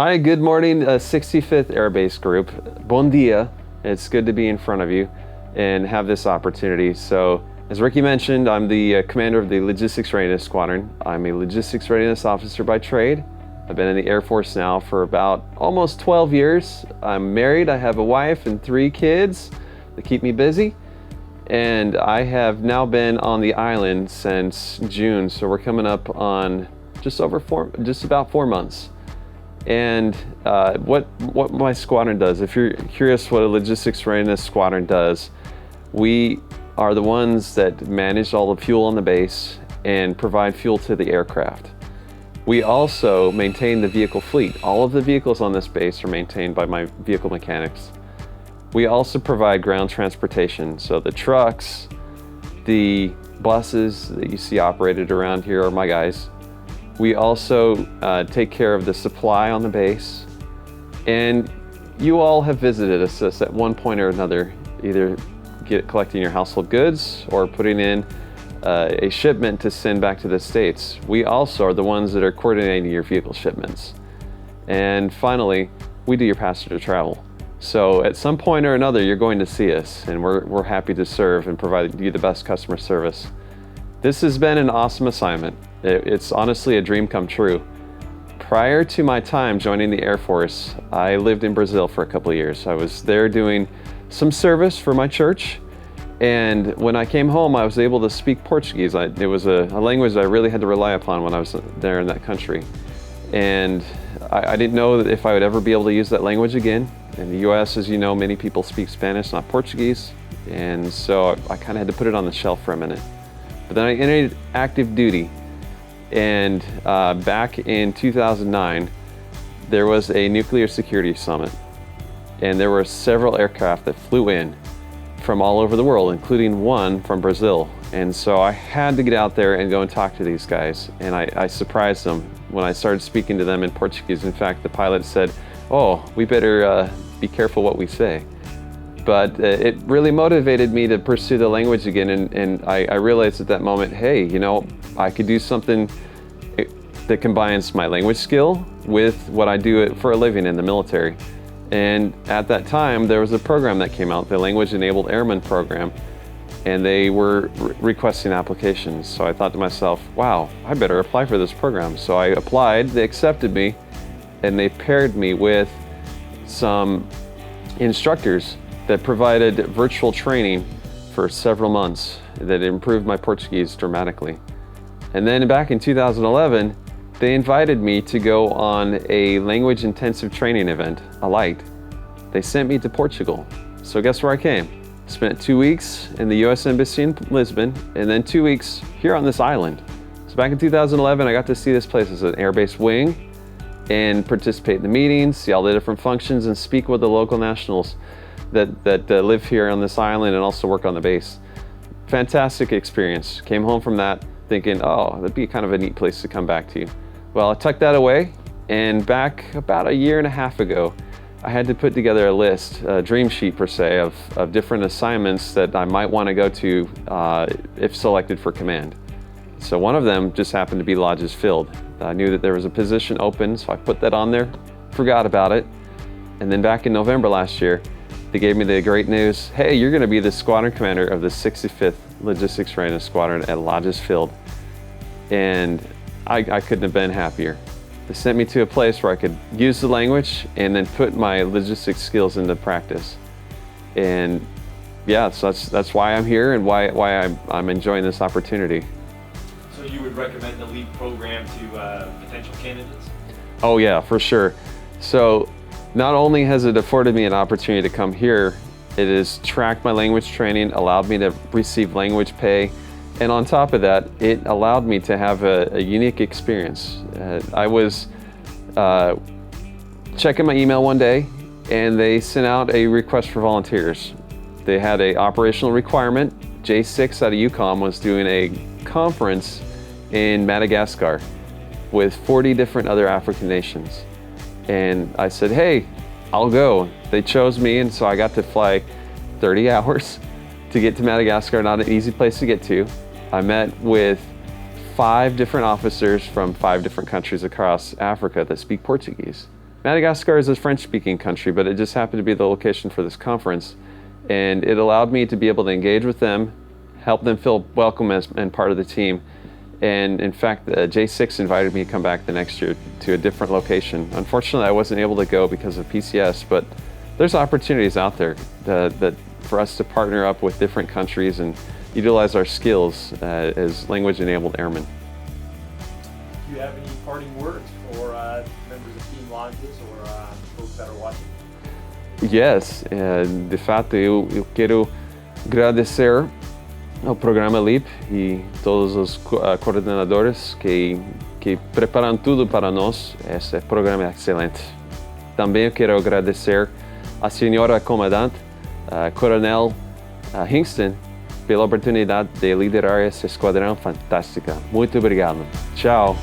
Hi, good morning, 65th Air Base Group. Bon dia. It's good to be in front of you and have this opportunity. So, as Ricky mentioned, I'm the commander of the Logistics Readiness Squadron. I'm a logistics readiness officer by trade. I've been in the Air Force now for about almost 12 years. I'm married, I have a wife and 3 kids that keep me busy. And I have now been on the island since June, so we're coming up on just about 4 months. And what my squadron does, if you're curious what a Logistics Readiness Squadron does, we are the ones that manage all the fuel on the base and provide fuel to the aircraft. We also maintain the vehicle fleet. All of the vehicles on this base are maintained by my vehicle mechanics. We also provide ground transportation. So the trucks, the buses that you see operated around here are my guys. We also take care of the supply on the base. And you all have visited us at one point or another, either collecting your household goods or putting in a shipment to send back to the States. We also are the ones that are coordinating your vehicle shipments. And finally, we do your passenger travel. So at some point or another, you're going to see us, and we're happy to serve and provide you the best customer service. This has been an awesome assignment. It's honestly a dream come true. Prior to my time joining the Air Force, I lived in Brazil for a couple of years. I was there doing some service for my church, and when I came home, I was able to speak Portuguese. It was a language that I really had to rely upon when I was there in that country. And I didn't know that if I would ever be able to use that language again. In the US, as you know, many people speak Spanish, not Portuguese. And so I kind of had to put it on the shelf for a minute. But then I entered active duty. And back in 2009, there was a nuclear security summit. And there were several aircraft that flew in from all over the world, including one from Brazil. And so I had to get out there and go and talk to these guys. And I surprised them when I started speaking to them in Portuguese. In fact, the pilot said, "Oh, we better be careful what we say." But it really motivated me to pursue the language again. And I realized at that moment, hey, you know, I could do something that combines my language skill with what I do for a living in the military. And at that time, there was a program that came out, the Language Enabled Airman Program, and they were requesting applications. So I thought to myself, wow, I better apply for this program. So I applied, they accepted me, and they paired me with some instructors that provided virtual training for several months that improved my Portuguese dramatically. And then back in 2011, they invited me to go on a language intensive training event, a light. They sent me to Portugal. So guess where I came? Spent 2 weeks in the US Embassy in Lisbon, and then 2 weeks here on this island. So back in 2011, I got to see this place as an airbase wing and participate in the meetings, see all the different functions, and speak with the local nationals that live here on this island and also work on the base. Fantastic experience. Came home from that thinking, oh, that'd be kind of a neat place to come back to. Well, I tucked that away, and back about a year and a half ago, I had to put together a list, a dream sheet per se, of different assignments that I might want to go to if selected for command. So one of them just happened to be Lajes Field. I knew that there was a position open, so I put that on there, forgot about it. And then back in November last year, they gave me the great news, hey, you're going to be the squadron commander of the 65th Logistics Readiness Squadron at Lajes Field. And I couldn't have been happier. They sent me to a place where I could use the language and then put my logistics skills into practice. And yeah, so that's why I'm here and why I'm enjoying this opportunity. So you would recommend the LEAP program to potential candidates? Oh yeah, for sure. So not only has it afforded me an opportunity to come here, it has tracked my language training, allowed me to receive language pay, and on top of that, it allowed me to have a unique experience. I was checking my email one day, and they sent out a request for volunteers. They had an operational requirement. J6 out of UCOM was doing a conference in Madagascar with 40 different other African nations. And I said, hey, I'll go. They chose me, and so I got to fly 30 hours to get to Madagascar, not an easy place to get to. I met with 5 different officers from 5 different countries across Africa that speak Portuguese. Madagascar is a French-speaking country, but it just happened to be the location for this conference. And it allowed me to be able to engage with them, help them feel welcome and part of the team. And in fact, J6 invited me to come back the next year to a different location. Unfortunately, I wasn't able to go because of PCS, but there's opportunities out there that for us to partner up with different countries and utilize our skills as language enabled airmen. Do you have any parting words for members of Team Lajes or folks that are watching? Yes, de fato eu quero agradecer ao programa LEAP e todos os coordenadores que preparam tudo para nós. Esse programa é excelente. Também eu quero agradecer a senhora comandante, Coronel Hingston, pela oportunidade de liderar essa esquadrão fantástica. Muito obrigado. Tchau.